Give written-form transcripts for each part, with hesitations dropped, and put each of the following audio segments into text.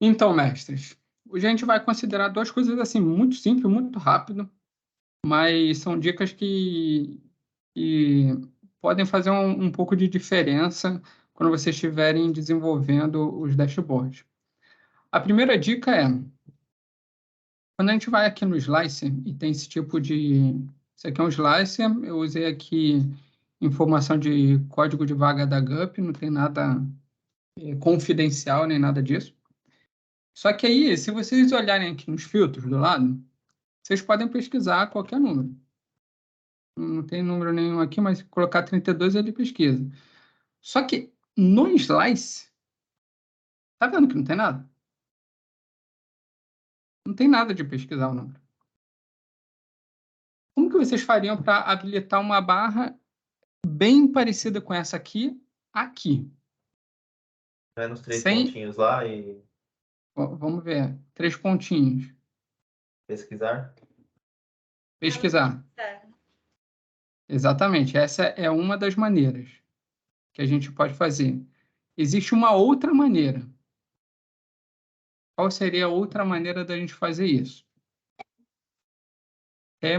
Então, mestres, hoje a gente vai considerar duas coisas assim, muito simples, muito rápido, mas são dicas que podem fazer um pouco de diferença quando vocês estiverem desenvolvendo os dashboards. A primeira dica é, quando a gente vai aqui no Slicer e tem esse tipo de... Isso aqui é um Slicer, eu usei aqui informação de código de vaga da GUP, não tem nada confidencial nem nada disso. Só que aí, se vocês olharem aqui nos filtros do lado, vocês podem pesquisar qualquer número. Não tem número nenhum aqui, mas se colocar 32 ele pesquisa. Só que no Slice, tá vendo que não tem nada? Não tem nada de pesquisar o número. Como que vocês fariam para habilitar uma barra bem parecida com essa aqui, aqui? Vai nos três Sem... pontinhos lá e Vamos ver. 3 pontinhos. pesquisar. Pesquisar. Exatamente. Essa é uma das maneiras que a gente pode fazer. Existe uma outra maneira. Qual seria a outra maneira da gente fazer isso? É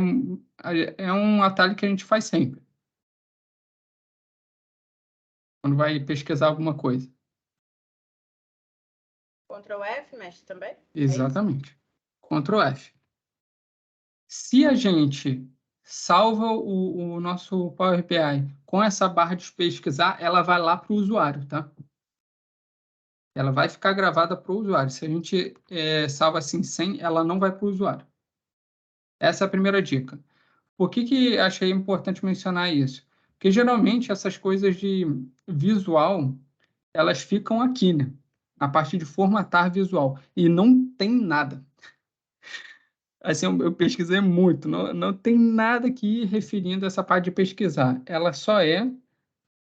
um atalho que a gente faz sempre. Quando vai pesquisar alguma coisa. Ctrl F, mestre, também? Exatamente. Ctrl F. Se a gente salva o nosso Power BI com essa barra de pesquisar, ela vai lá para o usuário, tá? Ela vai ficar gravada para o usuário. Se a gente salva assim sem, ela não vai para o usuário. Essa é a primeira dica. Por que achei importante mencionar isso? Porque geralmente essas coisas de visual, elas ficam aqui, né? Na parte de formatar visual. E não tem nada. Assim, eu pesquisei muito. Não tem nada aqui referindo a essa parte de pesquisar. Ela só é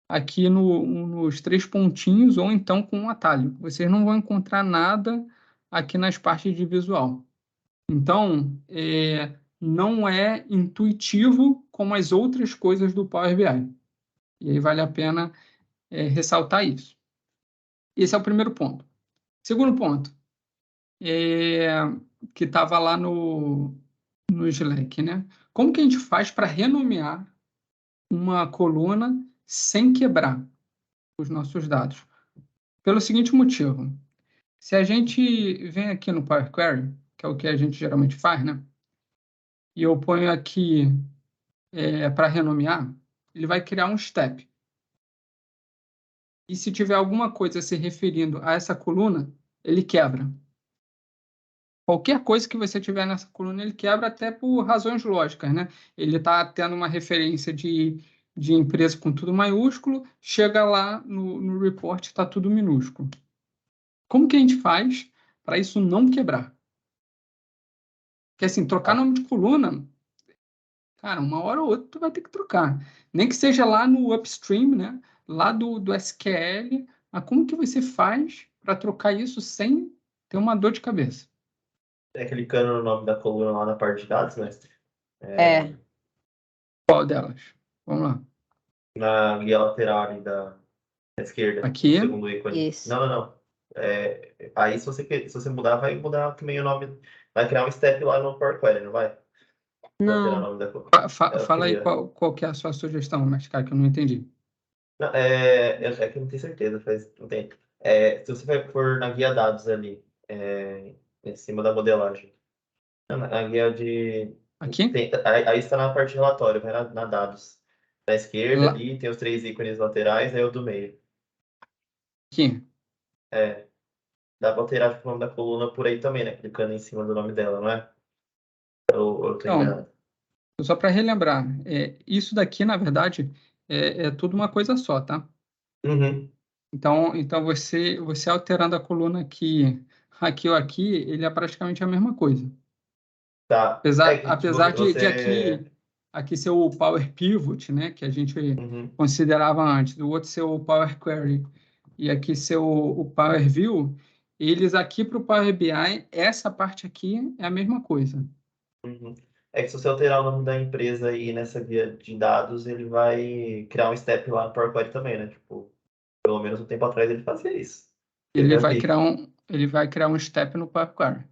aqui nos 3 pontinhos ou então com um atalho. Vocês não vão encontrar nada aqui nas partes de visual. Então, não é intuitivo como as outras coisas do Power BI. E aí vale a pena ressaltar isso. Esse é o primeiro ponto. Segundo ponto, que estava lá no Slack, né? Como que a gente faz para renomear uma coluna sem quebrar os nossos dados? Pelo seguinte motivo. Se a gente vem aqui no Power Query, que é o que a gente geralmente faz, né? E eu ponho aqui para renomear, ele vai criar um step. E se tiver alguma coisa se referindo a essa coluna, ele quebra. Qualquer coisa que você tiver nessa coluna, ele quebra até por razões lógicas, né? Ele está tendo uma referência de empresa com tudo maiúsculo, chega lá no report, está tudo minúsculo. Como que a gente faz para isso não quebrar? Porque assim, trocar nome de coluna, cara, uma hora ou outra tu vai ter que trocar. Nem que seja lá no upstream, né? Lá do SQL. Mas como que você faz para trocar isso sem ter uma dor de cabeça? Clicando no nome da coluna lá na parte de dados, mestre. Qual delas? Vamos lá. Na guia lateral ali da esquerda. Aqui. No segundo ícone. Isso. Não. Aí se você mudar, vai mudar também o nome. Vai criar um step lá no Power Query, não vai? Alterar o Não. nome da coluna. Fala aí qual que é a sua sugestão, mas cara, que eu não entendi. Não, é que eu não tenho certeza, faz um tempo. Se você for na guia dados ali, em cima da modelagem, na guia de... Aqui? Aí está na parte de relatório, vai na dados. Na esquerda Lá. ali, tem os 3 ícones laterais, aí o do meio. Aqui. Dá pra alterar o nome da coluna por aí também, né? Clicando em cima do nome dela, não é? Eu tô Então, enganado. só para relembrar, isso daqui, na verdade, é tudo uma coisa só, tá? Uhum. Então você alterando a coluna aqui ou aqui, ele é praticamente a mesma coisa. Tá. Apesar de você... aqui ser o Power Pivot, né, que a gente Uhum. considerava antes, do outro ser o Power Query e aqui ser o Power View, eles aqui para o Power BI, essa parte aqui é a mesma coisa. Uhum. Que se você alterar o nome da empresa aí nessa guia de dados, ele vai criar um step lá no Power Query também, né? Tipo, pelo menos um tempo atrás ele fazia isso. Eu Ele já vai vi. criar ele vai criar um step no Power Query.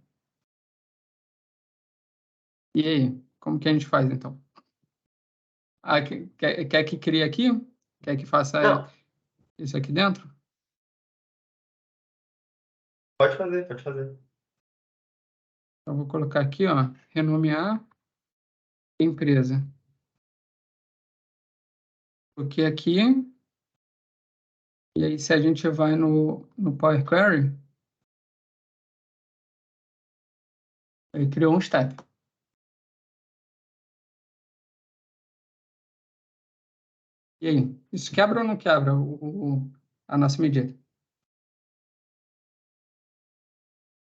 E aí, como que a gente faz, então? Ah, quer que crie aqui? Quer que faça Não, isso aqui dentro? pode fazer, pode fazer. Então, vou colocar aqui, ó, renomear empresa. Porque aqui, e aí se a gente vai no Power Query, ele criou um step. E aí, isso quebra ou não quebra a nossa medida?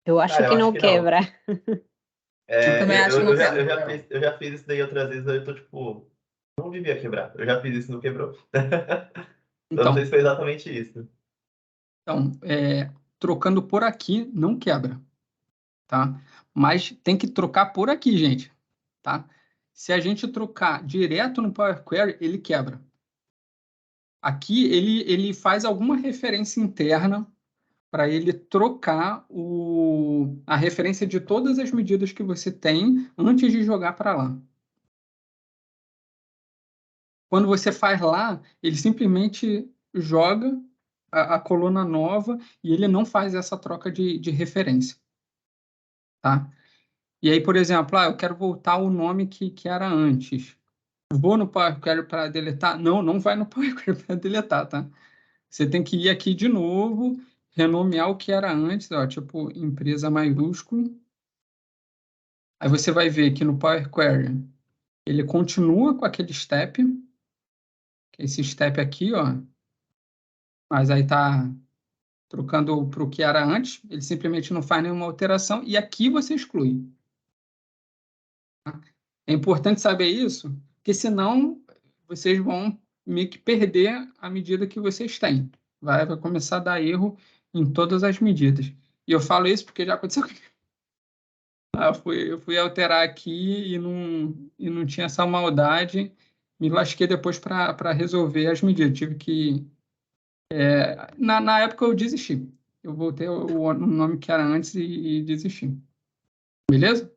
Eu acho Cara, eu que acho não que não. quebra. Eu também acho que não quebra. Eu já fiz isso daí outras vezes, eu tô tipo, não devia quebrar. Eu já fiz isso e não quebrou. Eu não sei se foi exatamente isso. Então, trocando por aqui não quebra, tá? Mas tem que trocar por aqui, gente, tá? Se a gente trocar direto no Power Query, ele quebra. Aqui ele faz alguma referência interna para ele trocar a referência de todas as medidas que você tem antes de jogar para lá. Quando você faz lá, ele simplesmente joga a coluna nova e ele não faz essa troca de referência, tá? E aí, por exemplo, eu quero voltar ao nome que era antes. Vou no Power Query para deletar? Não, não vai no Power Query para deletar, tá? Você tem que ir aqui de novo, renomear o que era antes, ó, tipo empresa maiúsculo. Aí você vai ver que no Power Query ele continua com aquele step, que é esse step aqui, ó, mas aí tá trocando para o que era antes, ele simplesmente não faz nenhuma alteração e aqui você exclui. É importante saber isso, porque senão vocês vão meio que perder a medida que vocês têm. Vai começar a dar erro em todas as medidas. E eu falo isso porque já aconteceu comigo. Eu fui alterar aqui e não tinha essa maldade. Me lasquei depois para resolver as medidas. Tive que. Na época eu desisti. Eu voltei o nome que era antes e desisti. Beleza?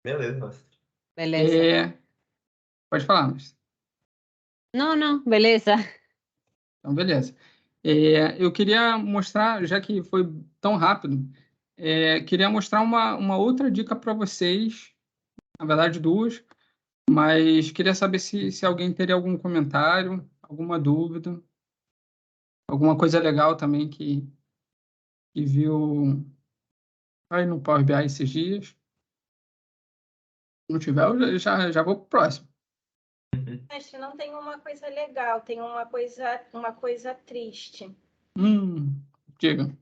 Beleza, nossa. Beleza. Pode falar, mas. Não, não, beleza. Então, beleza. Eu queria mostrar, já que foi tão rápido, queria mostrar uma outra dica para vocês, na verdade duas, mas queria saber se alguém teria algum comentário, alguma dúvida, alguma coisa legal também que viu aí no Power BI esses dias. Se não tiver, eu já vou para o próximo. Mestre, não tem uma coisa legal, tem uma coisa triste. Diga.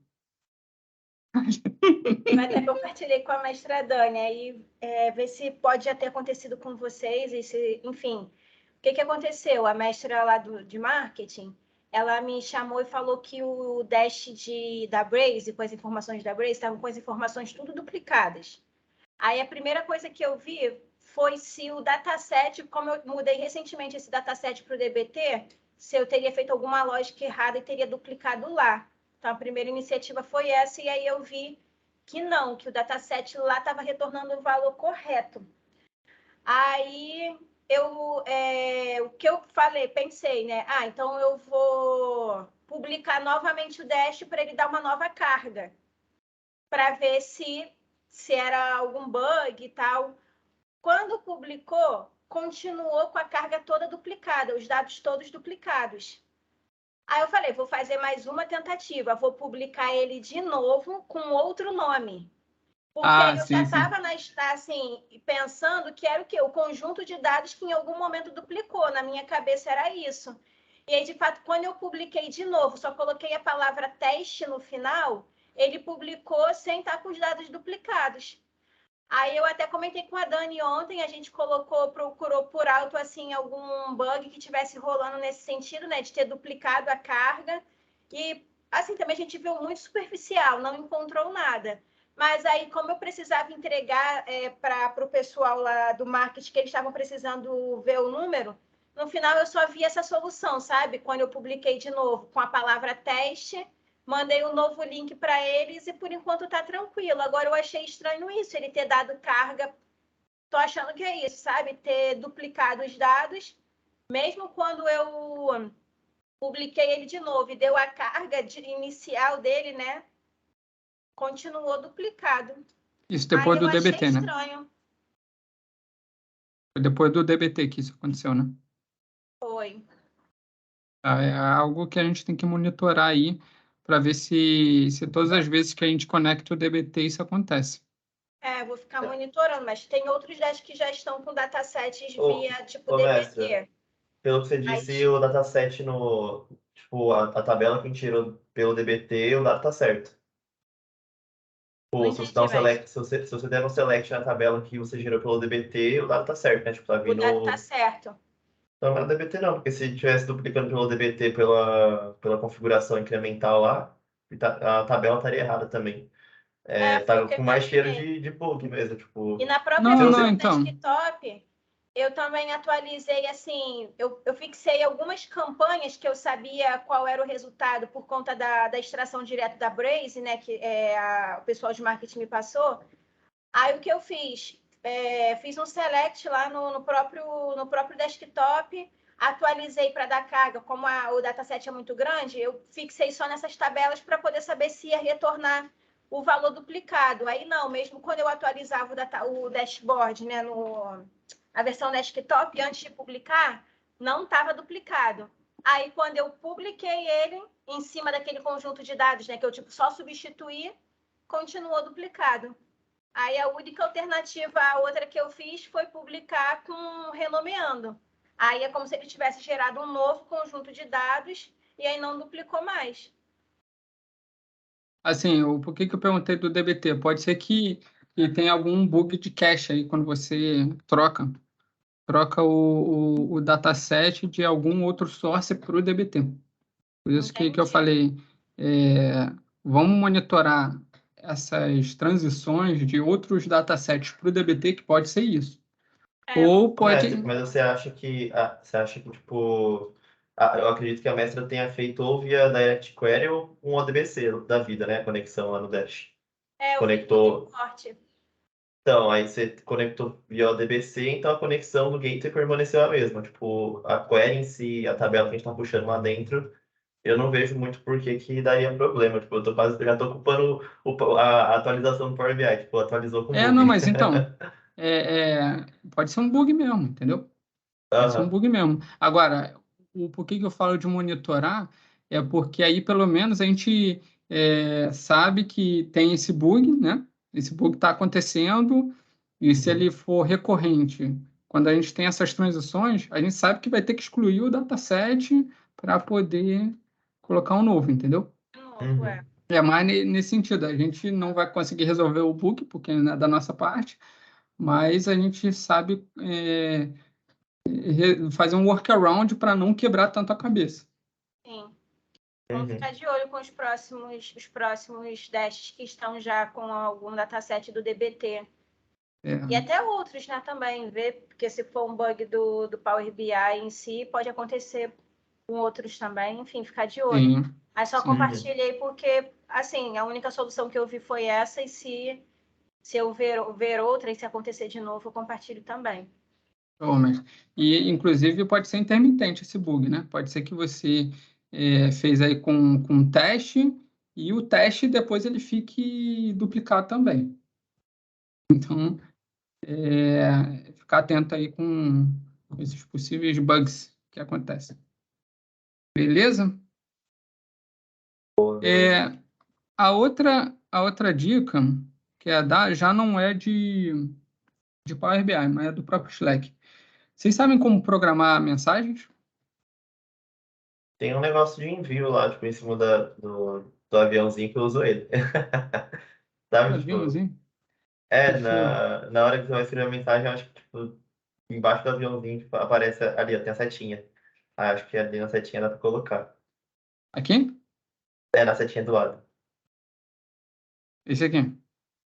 Eu até compartilhei com a mestra Dani, aí ver se pode já ter acontecido com vocês, e se, enfim. O que aconteceu? A mestra lá de marketing, ela me chamou e falou que o dash da Braze, com as informações da Braze, estavam com as informações tudo duplicadas. Aí a primeira coisa que eu vi foi se o dataset, como eu mudei recentemente esse dataset para o DBT, se eu teria feito alguma lógica errada e teria duplicado lá. Então, a primeira iniciativa foi essa, e aí eu vi que não, que o dataset lá estava retornando o valor correto. Aí, o que eu falei, pensei, né? Então eu vou publicar novamente o dash para ele dar uma nova carga, para ver se era algum bug e tal. Quando publicou, continuou com a carga toda duplicada, os dados todos duplicados. Aí eu falei, vou fazer mais uma tentativa, vou publicar ele de novo com outro nome. Porque eu já estava assim, pensando que era o quê? O conjunto de dados que em algum momento duplicou. Na minha cabeça era isso. E aí, de fato, quando eu publiquei de novo, só coloquei a palavra teste no final, ele publicou sem estar com os dados duplicados. Aí eu até comentei com a Dani ontem, a gente procurou por alto assim algum bug que tivesse rolando nesse sentido, né, de ter duplicado a carga. E assim também a gente viu muito superficial, não encontrou nada. Mas aí, como eu precisava entregar para o pessoal lá do marketing, que eles estavam precisando ver o número, no final eu só vi essa solução, sabe? Quando eu publiquei de novo com a palavra teste, mandei um novo link para eles e por enquanto tá tranquilo. Agora eu achei estranho isso, ele ter dado carga. Tô achando que é isso, sabe? Ter duplicado os dados, mesmo quando eu publiquei ele de novo e deu a carga inicial dele, né? Continuou duplicado. Isso Aí depois eu do achei DBT, né? estranho. Foi depois do DBT que isso aconteceu, né? Foi. É algo que a gente tem que monitorar aí para ver se todas as vezes que a gente conecta o DBT isso acontece. Vou ficar monitorando, mas tem outros desks que já estão com datasets via tipo Ô, mestra, DBT. pelo que você disse, o dataset no... Tipo, a tabela que a gente tirou pelo DBT, o dado tá certo. Não Pô, se você, entendi, dá um mas select, se você der um select na tabela que você gerou pelo DBT, o dado tá certo, né? Tipo, tá o dado tá vindo... certo. Não, não é DBT não, porque se tivesse duplicando pelo DBT pela configuração incremental lá, a tabela estaria errada também. Foi o Tá que eu com mais cheiro imaginei. de bug mesmo, tipo... E na própria Não, Se não, versão você... então. desktop, eu também atualizei, assim, eu fixei algumas campanhas que eu sabia qual era o resultado por conta da extração direto da Braze, né, que o pessoal de marketing me passou. Aí o que eu fiz? Fiz um select lá no próprio desktop, atualizei para dar carga, como o dataset é muito grande, eu fixei só nessas tabelas para poder saber se ia retornar o valor duplicado. Aí não, mesmo quando eu atualizava o dashboard, né, a versão desktop, antes de publicar, não estava duplicado. Aí quando eu publiquei ele, em cima daquele conjunto de dados, né, que eu tipo, só substituí, continuou duplicado. Aí a única alternativa, a outra que eu fiz, foi publicar com renomeando. Aí é como se ele tivesse gerado um novo conjunto de dados e aí não duplicou mais. Assim, por que que eu perguntei do DBT? Pode ser que tenha algum bug de cache aí quando você troca o dataset de algum outro source para o DBT. Por isso que eu Entendi. falei, vamos monitorar essas transições de outros datasets para o DBT, que pode ser isso. Ou pode... Mestre, mas você acha que tipo, eu acredito que a mestra tenha feito ou via Direct Query ou um ODBC da vida, né? Conexão lá no Dash. Eu fiz vídeo Conectou. corte. Então, aí você conectou via ODBC, então a conexão do gateway permaneceu a mesma. Tipo, a query em si, a tabela que a gente tá puxando lá dentro, eu não vejo muito por que daria problema. Tipo, já tô ocupando a atualização do Power BI, tipo, atualizou com Não, bug. mas então, pode ser um bug mesmo, entendeu? Pode ser um Aham. bug mesmo. Agora, por que que eu falo de monitorar? É porque aí, pelo menos, a gente sabe que tem esse bug, né? Esse bug está acontecendo, e se ele Uhum. for recorrente, quando a gente tem essas transições, a gente sabe que vai ter que excluir o dataset para poder colocar um novo, entendeu? De novo, Uhum. É mais nesse sentido. A gente não vai conseguir resolver o bug, porque não é da nossa parte, mas a gente sabe fazer um workaround para não quebrar tanto a cabeça. Sim. Vamos Uhum. ficar de olho com os próximos testes que estão já com algum dataset do DBT. E até outros, né, também, ver, porque se for um bug do Power BI em si, pode acontecer com outros também, enfim, ficar de olho. Sim, Aí só sim. compartilhei porque, assim, a única solução que eu vi foi essa, e se eu ver outra e se acontecer de novo, eu compartilho também. E, inclusive, pode ser intermitente esse bug, né? Pode ser que você fez aí com teste e o teste depois ele fique duplicado também. Então, ficar atento aí com esses possíveis bugs que acontecem. Beleza? Beleza. A outra dica que é dar já não é de Power BI, mas é do próprio Slack. Vocês sabem como programar mensagens? Tem um negócio de envio lá, tipo, em cima do aviãozinho que eu uso ele. Sabe, tipo, Aviãozinho? Deixa na hora que você vai escrever a mensagem, eu acho que, tipo, embaixo do aviãozinho, tipo, aparece ali, ó, tem a setinha. Ah, acho que ali na setinha dá pra colocar. Aqui? Na setinha do lado. Esse aqui.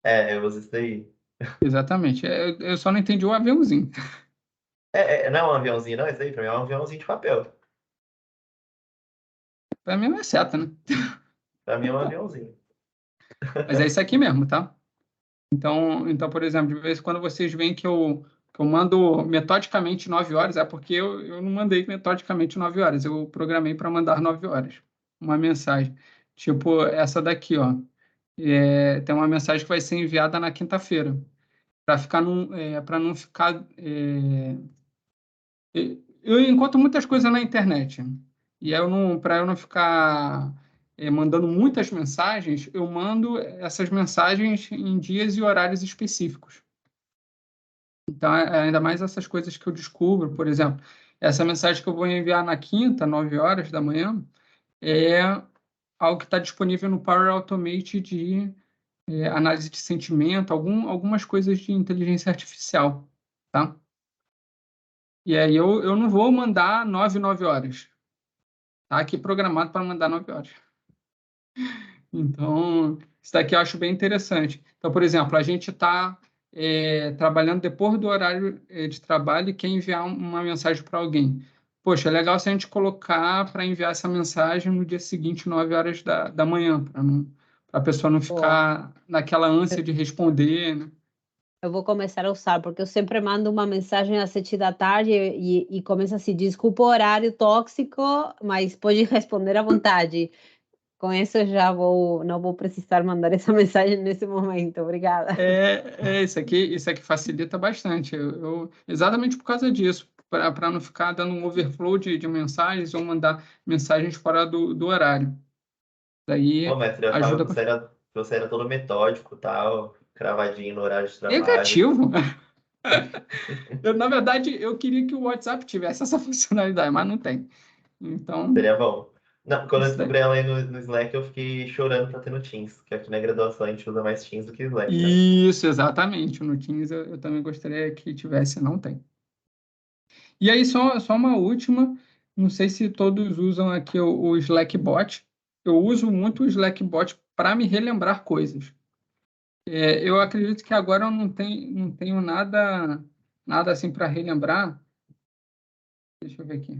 Eu uso isso daí. Exatamente. Eu só não entendi o aviãozinho. Não é um aviãozinho, não, isso daí pra mim é um aviãozinho de papel. Para mim não é seta, né? Pra mim é um aviãozinho. Mas é isso aqui mesmo, tá? Então, por exemplo, de vez em quando vocês veem que eu mando metodicamente 9 horas, é porque eu não mandei metodicamente 9 horas, eu programei para mandar 9 horas. Uma mensagem. Tipo essa daqui, ó. Tem uma mensagem que vai ser enviada na quinta-feira, para não ficar. Eu encontro muitas coisas na internet. E para eu não ficar mandando muitas mensagens, eu mando essas mensagens em dias e horários específicos. Então, ainda mais essas coisas que eu descubro, por exemplo, essa mensagem que eu vou enviar na quinta, 9 horas da manhã, é algo que está disponível no Power Automate de análise de sentimento, algumas coisas de inteligência artificial, tá? E aí eu não vou mandar 9 horas. Tá aqui programado para mandar 9 horas. Então, isso daqui eu acho bem interessante. Então, por exemplo, a gente está trabalhando depois do horário de trabalho e quer enviar uma mensagem para alguém. Poxa, é legal se a gente colocar para enviar essa mensagem no dia seguinte, 9 horas da manhã, para a pessoa não Boa. ficar naquela ânsia de responder, né? Eu vou começar a usar, porque eu sempre mando uma mensagem às 7 da tarde e começa assim, desculpa o horário tóxico, mas pode responder à vontade. Com isso eu já não vou precisar mandar essa mensagem nesse momento. Obrigada. Isso aqui facilita bastante. Exatamente por causa disso, para não ficar dando um overflow de mensagens ou mandar mensagens fora do horário. Daí Pô, mestre, eu achava ajuda. que você era todo metódico, tal, cravadinho no horário de trabalho. Negativo. Na verdade, eu queria que o WhatsApp tivesse essa funcionalidade, mas não tem. Então, Seria bom. Não, quando eu isso daí. descobri ela aí no Slack, eu fiquei chorando pra ter no Teams, que aqui na graduação a gente usa mais Teams do que Slack, né? Isso, exatamente. No Teams eu também gostaria que tivesse, não tem. E aí, só uma última. Não sei se todos usam aqui o Slackbot. Eu uso muito o Slackbot para me relembrar coisas. Eu acredito que agora eu não tenho nada assim para relembrar. Deixa eu ver aqui.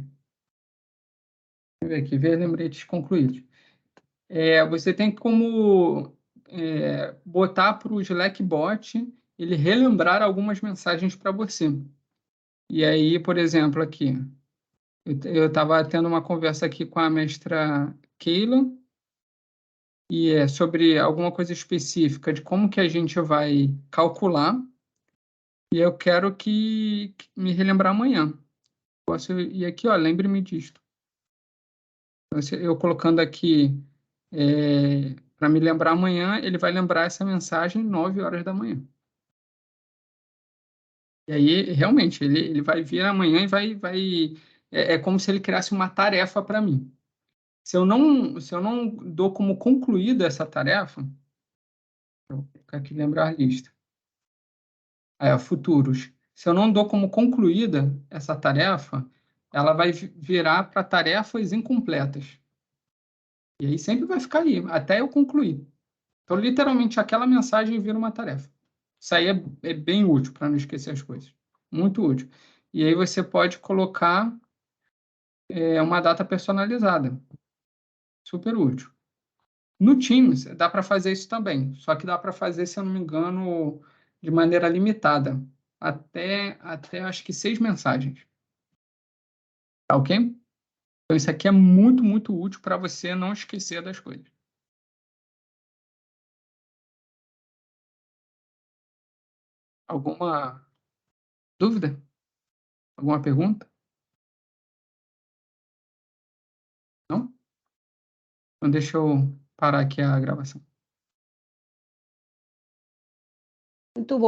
Deixa eu ver aqui, ver lembretes concluídos. Você tem como botar para o Slackbot ele relembrar algumas mensagens para você. E aí, por exemplo, aqui, eu estava tendo uma conversa aqui com a mestra Keila, e é sobre alguma coisa específica de como que a gente vai calcular, e eu quero que me relembrar amanhã. Posso ir aqui, ó, lembre-me disto. Então, eu colocando aqui para me lembrar amanhã, ele vai lembrar essa mensagem 9 horas da manhã. E aí, realmente, ele vai vir amanhã e vai. É como se ele criasse uma tarefa para mim. Se eu não dou como concluída essa tarefa, vou colocar aqui lembrar lista. Aí, ó, futuros. Se eu não dou como concluída essa tarefa, ela vai virar para tarefas incompletas. E aí sempre vai ficar aí, até eu concluir. Então, literalmente, aquela mensagem vira uma tarefa. Isso aí é bem útil para não esquecer as coisas. Muito útil. E aí você pode colocar uma data personalizada. Super útil. No Teams, dá para fazer isso também. Só que dá para fazer, se eu não me engano, de maneira limitada. Até acho que 6 mensagens. Tá ok? Então, isso aqui é muito, muito útil para você não esquecer das coisas. Alguma dúvida? Alguma pergunta? Não? Então, deixa eu parar aqui a gravação. Muito bom.